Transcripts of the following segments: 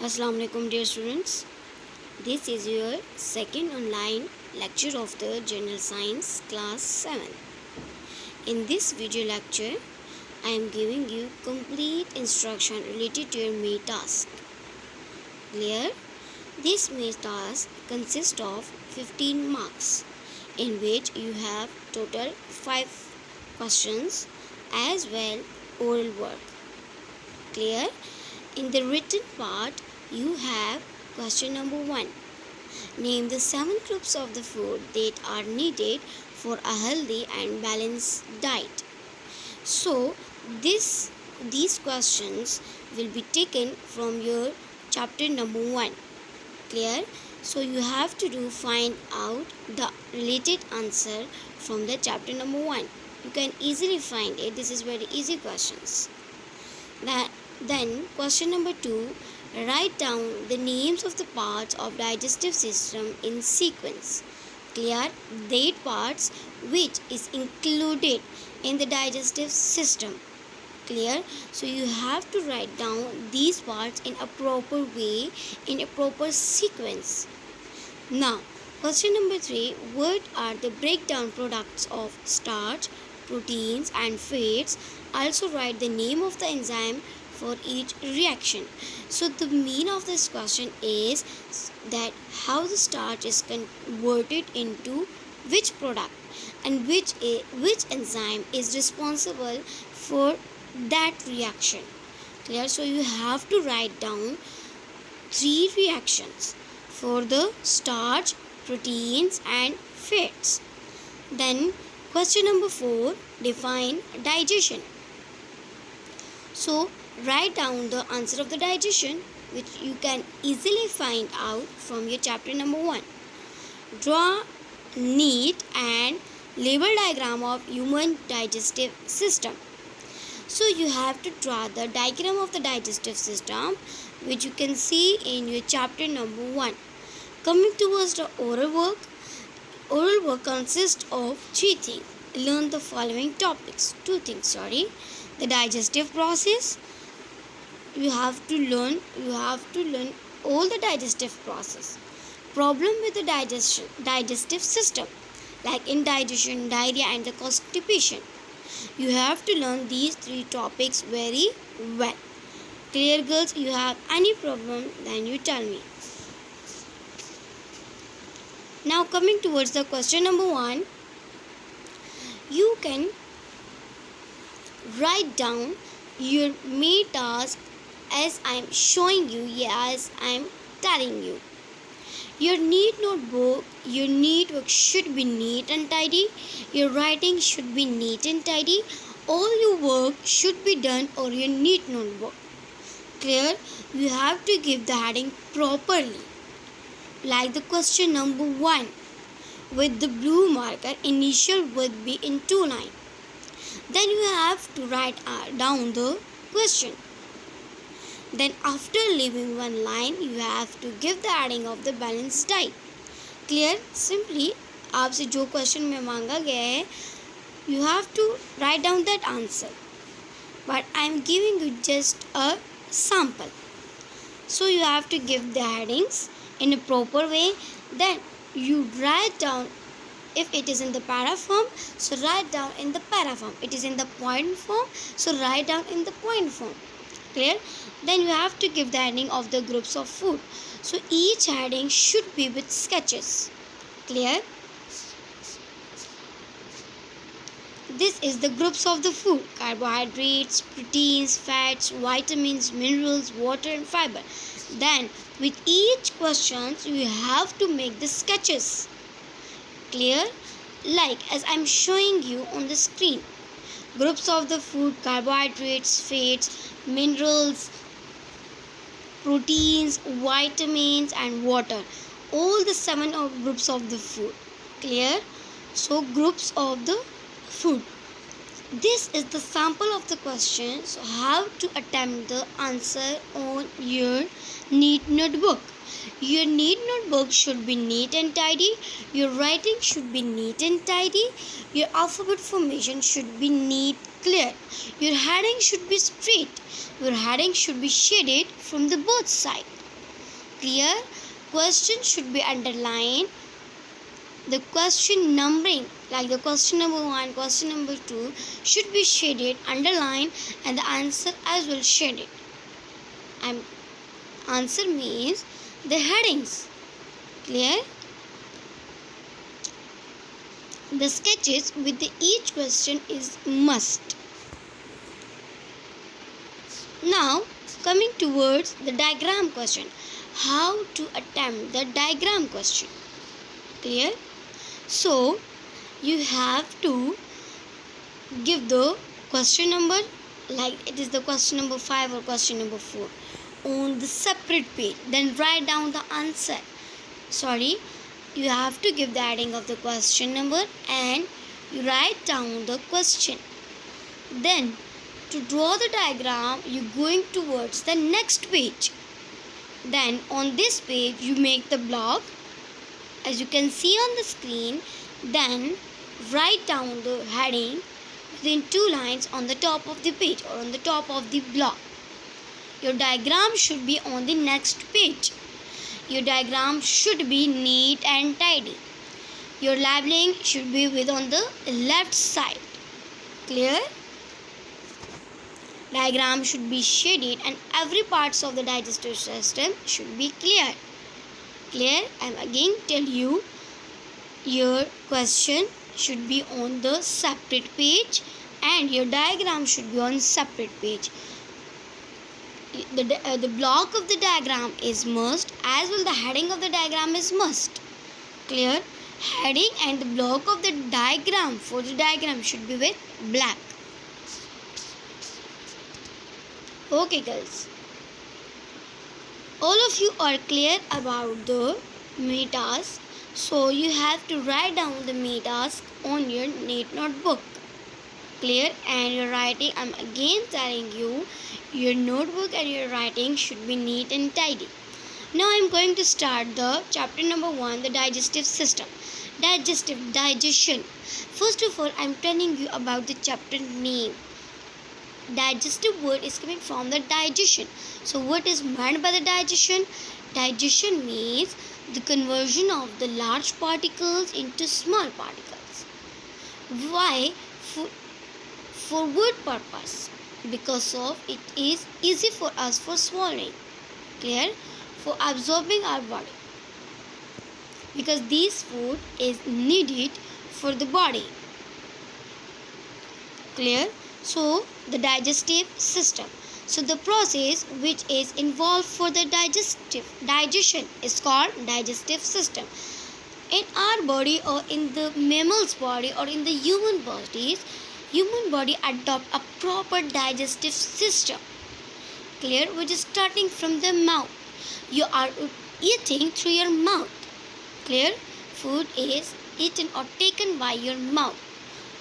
Assalamu alaikum dear students. This is your second online lecture of the General Science class 7. In this video lecture, I am giving you complete instruction related to your May task. Clear? This May task consists of 15 marks in which you have total 5 questions as well oral work. Clear? In the written part, you have question number 1. Name the 7 groups of the food that are needed for a healthy and balanced diet. So, these questions will be taken from your chapter number 1. Clear? So, you have to find out the related answer from the chapter number 1. You can easily find it. This is very easy questions. Then question number 2, write down the names of the parts of digestive system in sequence. Clear? That parts which is included in the digestive system. Clear? So you have to write down these parts in a proper way, in a proper sequence. Now, question number 3, what are the breakdown products of starch, proteins and fats? Also write the name of the enzyme for each reaction. So the meaning of this question is that how the starch is converted into which product and which enzyme is responsible for that reaction. Clear? So you have to write down 3 reactions for the starch, proteins and fats. Then question number 4, define digestion. So write down the answer of the digestion, which you can easily find out from your chapter number 1. Draw neat and label diagram of human digestive system. So you have to draw the diagram of the digestive system, which you can see in your chapter number 1. Coming towards the oral work consists of 3 things. Learn the following topics. 2 things, the digestive process. You have to learn all the digestive process. Problem with the digestive system, like indigestion, diarrhea and the constipation. You have to learn these 3 topics very well. Clear, girls? You have any problem, then you tell me. Now coming towards the question number 1, you can write down your May task as I am showing you, as I am telling you. Your neat notebook, your neat work should be neat and tidy. Your writing should be neat and tidy. All your work should be done on your neat notebook. Clear? You have to give the heading properly. Like the question number 1, with the blue marker, initial would be in 2 lines. Then you have to write down the question. Then after leaving 1 line, you have to give the heading of the balanced diet. Clear? Simply आपसे जो question में मांगा गया है, you have to write down that answer. But I am giving you just a sample. So you have to give the headings in a proper way. Then you write down, if it is in the para form, so write down in the para form. It is in the point form, so write down in the point form. Clear? Then you have to give the heading of the groups of food. So each heading should be with sketches. Clear? This is the groups of the food: carbohydrates, proteins, fats, vitamins, minerals, water and fiber. Then with each question you have to make the sketches. Clear? Like as I am showing you on the screen. Groups of the food: carbohydrates, fats, minerals, proteins, vitamins and water. All the 7 groups of the food. Clear? So groups of the food. This is the sample of the question. So how to attempt the answer on your neat notebook. Your neat notebook should be neat and tidy. Your writing should be neat and tidy. Your alphabet formation should be neat, clear. Your heading should be straight. Your heading should be shaded from the both sides. Clear? Question should be underlined. The question numbering, like the question number 1, question number 2, should be shaded, underlined, and the answer as well shaded. And answer means the headings. Clear? The sketches with each question is must. Now coming towards the diagram question. How to attempt the diagram question? Clear? So you have to give the question number, like it is the question number 5 or question number 4, on the separate page. Then write down the answer. You have to give the heading of the question number and you write down the question. Then to draw the diagram, you going towards the next page. Then on this page you make the block as you can see on the screen. Then write down the heading within 2 lines on the top of the page or on the top of the block. Your diagram should be on the next page. Your diagram should be neat and tidy. Your labeling should be on the left side. Clear? Diagram should be shaded and every parts of the digestive system should be clear. Clear? I am again tell you, your question should be on the separate page and your diagram should be on separate page. The block of the diagram is must, as well the heading of the diagram is must. Clear? Heading and the block of the diagram for the diagram should be with black. Okay girls, all of you are clear about the task, so you have to write down the task on your neat notebook. Clear? And your writing, I am again telling you, your notebook and your writing should be neat and tidy. Now I am going to start the chapter number 1, the digestive system. Digestion. First of all, I am telling you about the chapter name. Digestive word is coming from the digestion. So what is meant by the digestion? Digestion means the conversion of the large particles into small particles. Why? For what purpose? Because of it is easy for us for swallowing. Clear? For absorbing our body. Because this food is needed for the body. Clear? So the digestive system. So the process which is involved for the digestion is called digestive system. In our body or in the mammal's body or in the human body adopt a proper digestive system. Clear? Which is starting from the mouth. You are eating through your mouth. Clear? Food is eaten or taken by your mouth.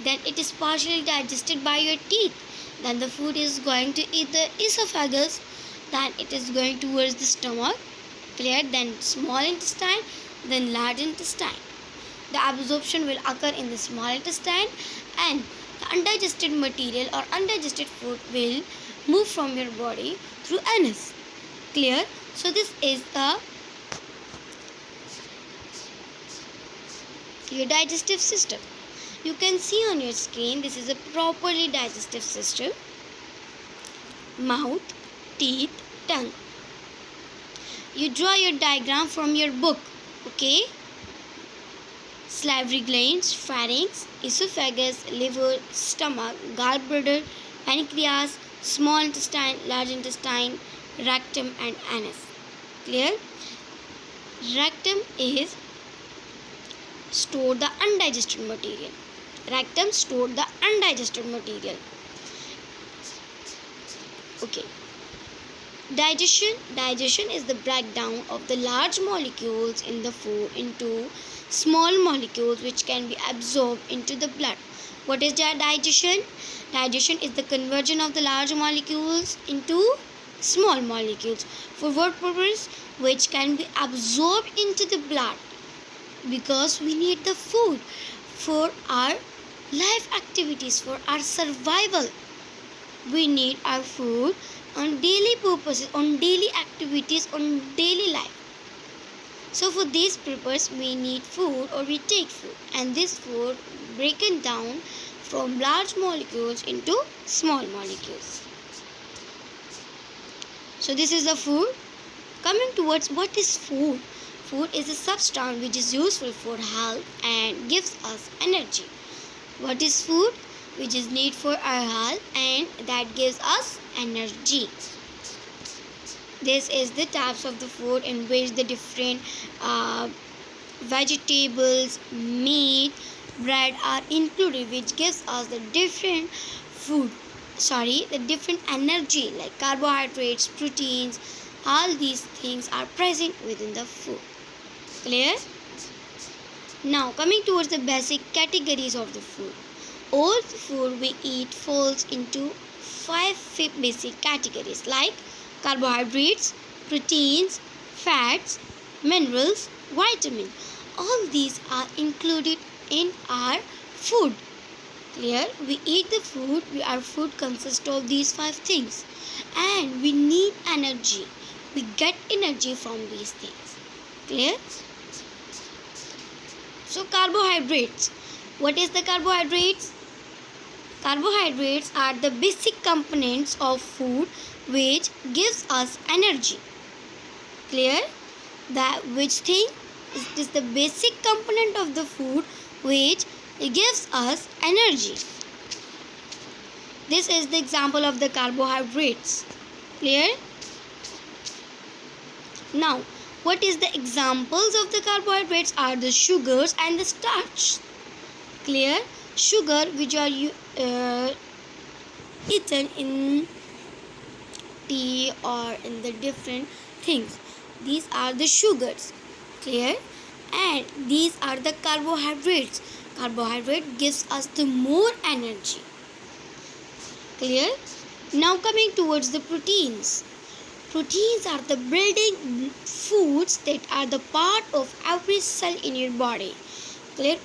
Then it is partially digested by your teeth. Then the food is going to eat the esophagus. Then it is going towards the stomach. Clear? Then small intestine. Then large intestine. The absorption will occur in the small intestine and the undigested material or undigested food will move from your body through anus. Clear? So this is your digestive system. You can see on your screen, this is a properly digestive system. Mouth, teeth, tongue. You draw your diagram from your book. Okay? Salivary glands, pharynx, esophagus, liver, stomach, gallbladder, pancreas, small intestine, large intestine, rectum and anus. Clear? Rectum is store the undigested material. Rectum store the undigested material. Okay. Digestion is the breakdown of the large molecules in the food into small molecules which can be absorbed into the blood. What is digestion? Digestion is the conversion of the large molecules into small molecules. For what purpose? Which can be absorbed into the blood. Because we need the food for our life activities, for our survival. We need our food on daily purposes, on daily activities, on daily life. So for this purpose we need food, or we take food, and this food broken down from large molecules into small molecules. So this is the food. Coming towards what is food? Food is a substance which is useful for health and gives us energy. What is food? Which is need for our health and that gives us energy. This is the types of the food in which the different vegetables, meat, bread are included, which gives us the different the different energy like carbohydrates, proteins. All these things are present within the food. Clear? Now coming towards the basic categories of the food. All the food we eat falls into 5 basic categories like carbohydrates, proteins, fats, minerals, vitamins. All these are included in our food. Clear? We eat the food. Our food consists of these 5 things, and we need energy. We get energy from these things. Clear? So carbohydrates. What is the carbohydrates? Carbohydrates are the basic components of food which gives us energy. Clear? Which thing? It is the basic component of the food which gives us energy. This is the example of the carbohydrates. Clear? Now, what is the examples of the carbohydrates are the sugars and the starch. Clear? Sugar which are eaten in tea or in the different things. These are the sugars. Clear? And these are the carbohydrates. Carbohydrate gives us the more energy. Clear? Now coming towards the proteins. Proteins are the building foods that are the part of every cell in your body. Clear?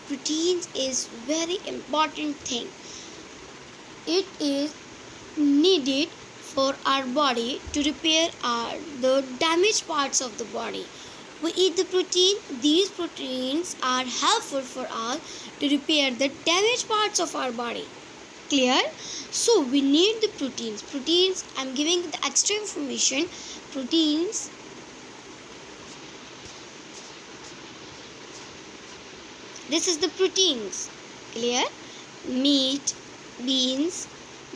Proteins is very important thing. It is needed for our body to repair the damaged parts of the body. We eat the protein. These proteins are helpful for us to repair the damaged parts of our body. Clear? So we need the proteins. Proteins, I am giving the extra information. Proteins this is the proteins. Clear? Meat, beans,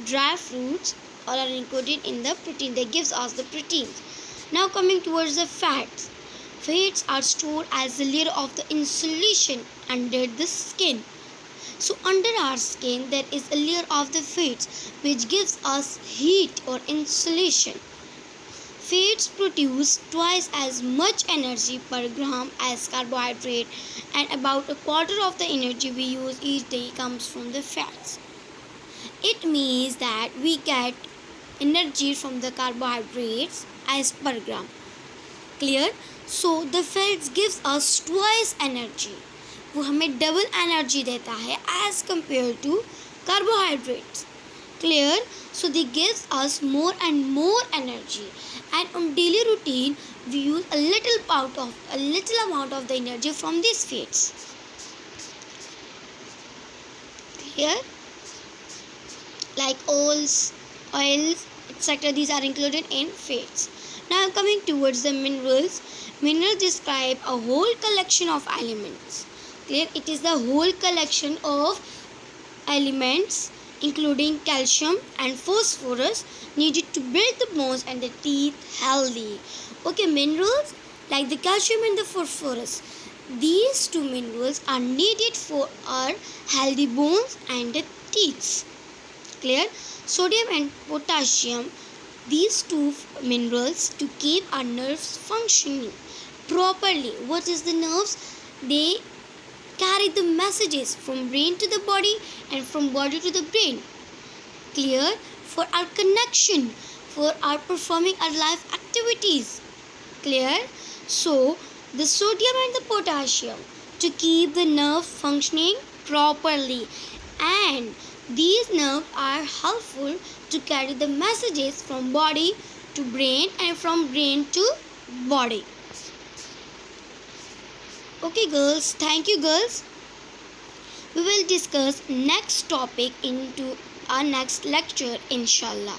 dry fruits all are included in the protein that gives us the proteins. Now coming towards the fats. Fats are stored as a layer of the insulation under the skin. So under our skin there is a layer of the fats which gives us heat or insulation. Fats produce twice as much energy per gram as carbohydrate, and about a quarter of the energy we use each day comes from the fats. It means that we get energy from the carbohydrates as per gram. Clear? So the fats gives us twice energy. वो हमें double energy देता है as compared to carbohydrates. Clear? So they gives us more and more energy, and on daily routine we use a little amount of the energy from these fats. Clear? Like oils, etc. These are included in fats. Now coming towards the minerals. Minerals describe a whole collection of elements. Clear? It is the whole collection of elements including calcium and phosphorus needed to build the bones and the teeth healthy. Okay, minerals like the calcium and the phosphorus. These two minerals are needed for our healthy bones and the teeth. Clear? Sodium and potassium. These two minerals to keep our nerves functioning properly. What is the nerves? They carry the messages from brain to the body and from body to the brain. Clear? For our connection, for our performing our life activities. Clear? So the sodium and the potassium to keep the nerve functioning properly, and these nerves are helpful to carry the messages from body to brain and from brain to body. Okay girls, thank you girls. We will discuss next topic into our next lecture inshallah.